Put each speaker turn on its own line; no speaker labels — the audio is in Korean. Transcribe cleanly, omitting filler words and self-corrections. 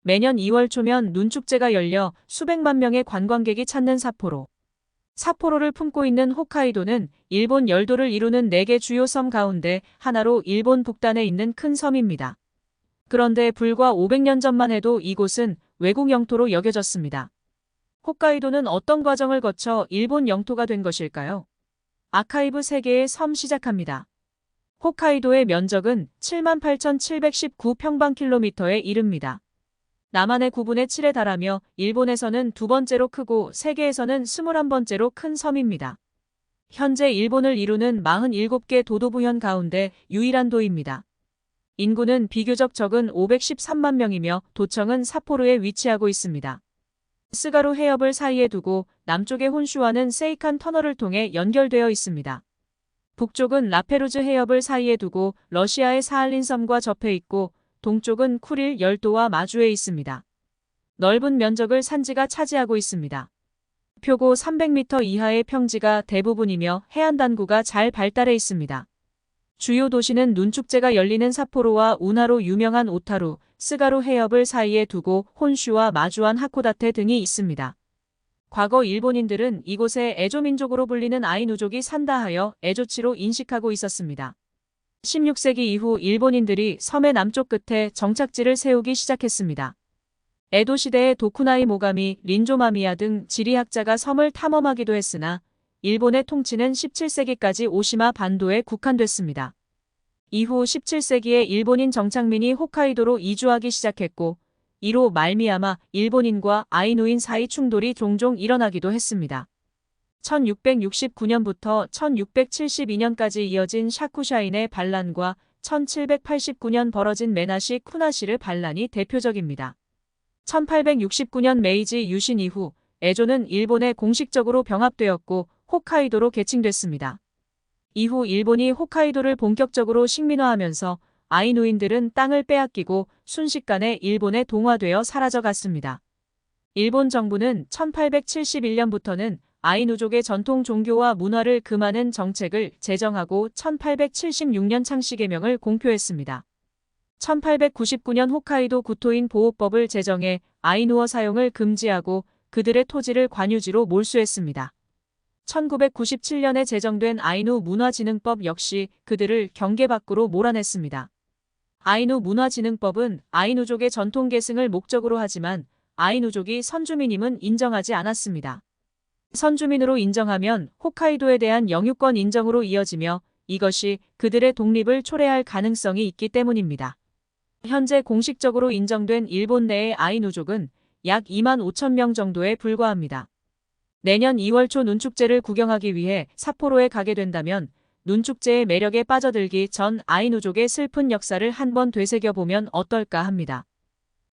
매년 2월 초면 눈축제가 열려 수백만 명의 관광객이 찾는 삿포로. 삿포로를 품고 있는 홋카이도는 일본 열도를 이루는 4개 주요 섬 가운데 하나로 일본 북단에 있는 큰 섬입니다. 그런데 불과 500년 전만 해도 이곳은 외국 영토로 여겨졌습니다. 홋카이도는 어떤 과정을 거쳐 일본 영토가 된 것일까요? 아카이브 세계의 섬 시작합니다. 홋카이도의 면적은 78,719평방킬로미터에 이릅니다. 남한의 9분의 7에 달하며 일본에서는 두 번째로 크고 세계에서는 21번째로 큰 섬입니다. 현재 일본을 이루는 47개 도도부현 가운데 유일한 도입니다. 인구는 비교적 적은 513만 명이며 도청은 삿포로에 위치하고 있습니다. 스가루 해협을 사이에 두고 남쪽의 혼슈와는 세이칸 터널을 통해 연결되어 있습니다. 북쪽은 라페루즈 해협을 사이에 두고 러시아의 사할린 섬과 접해 있고 동쪽은 쿠릴 열도와 마주해 있습니다. 넓은 면적을 산지가 차지하고 있습니다. 표고 300m 이하의 평지가 대부분이며 해안단구가 잘 발달해 있습니다. 주요 도시는 눈축제가 열리는 삿포로와 운하로 유명한 오타루, 스가루 해협을 사이에 두고 혼슈와 마주한 하코다테 등이 있습니다. 과거 일본인들은 이곳에 에조민족으로 불리는 아이누족이 산다 하여 에조치로 인식하고 있었습니다. 16세기 이후 일본인들이 섬의 남쪽 끝에 정착지를 세우기 시작했습니다. 에도 시대의 도쿠나이 모가미, 린조마미야 등 지리학자가 섬을 탐험하기도 했으나 일본의 통치는 17세기까지 오시마 반도에 국한됐습니다. 이후 17세기에 일본인 정착민이 홋카이도로 이주하기 시작했고 이로 말미암아 일본인과 아이누인 사이 충돌이 종종 일어나기도 했습니다. 1669년부터 1672년까지 이어진 샤쿠샤인의 반란과 1789년 벌어진 메나시 쿠나시르 반란이 대표적입니다. 1869년 메이지 유신 이후 에조는 일본에 공식적으로 병합되었고 홋카이도로 계층됐습니다. 이후 일본이 홋카이도를 본격적으로 식민화하면서 아이누인들은 땅을 빼앗기고 순식간에 일본에 동화되어 사라져갔습니다. 일본 정부는 1871년부터는 아이누족의 전통 종교와 문화를 금하는 정책을 제정하고 1876년 창씨개명을 공표했습니다. 1899년 홋카이도 구토인 보호법을 제정해 아이누어 사용을 금지하고 그들의 토지를 관유지로 몰수했습니다. 1997년에 제정된 아이누 문화진흥법 역시 그들을 경계 밖으로 몰아냈습니다. 아이누 문화진흥법은 아이누족의 전통 계승을 목적으로 하지만 아이누족이 선주민임은 인정하지 않았습니다. 선주민으로 인정하면 홋카이도에 대한 영유권 인정으로 이어지며 이것이 그들의 독립을 초래할 가능성이 있기 때문입니다. 현재 공식적으로 인정된 일본 내의 아이누족은 약 2만 5천 명 정도에 불과합니다. 내년 2월 초 눈축제를 구경하기 위해 삿포로에 가게 된다면 눈축제의 매력에 빠져들기 전 아이누족의 슬픈 역사를 한번 되새겨보면 어떨까 합니다.